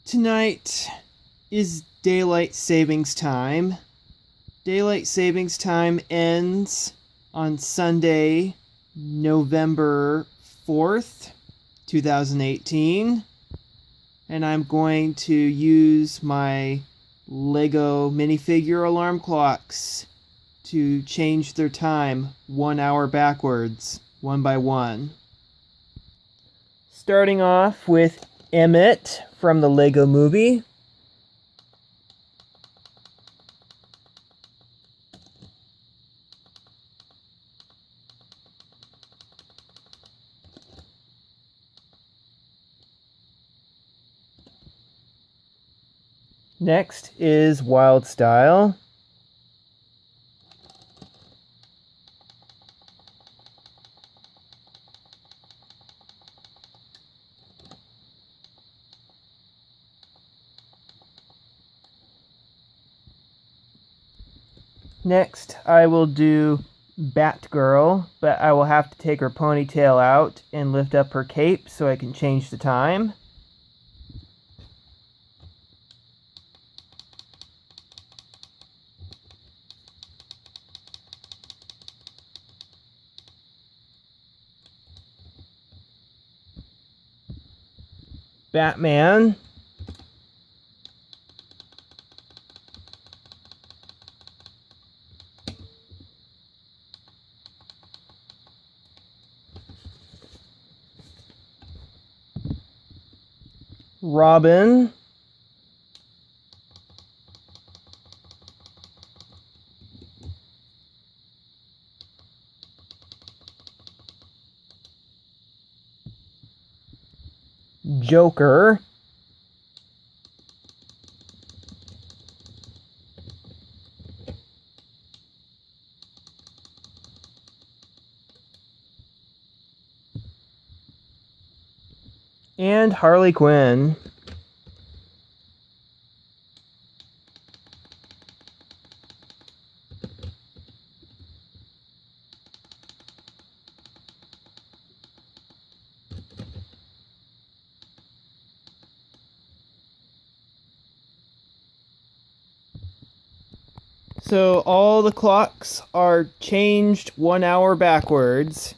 Tonight is daylight savings time. Daylight savings time ends on Sunday, November 4th, 2018. And I'm going to use my Lego minifigure alarm clocks to change their time 1 hour backwards, one by one. Starting off with Emmet from the Lego Movie. Next is Wyldstyle. Next, I will do Batgirl, but I will have to take her ponytail out and lift up her cape so I can change the time. Batman. Robin. Joker. And Harley Quinn. So all the clocks are changed 1 hour backwards.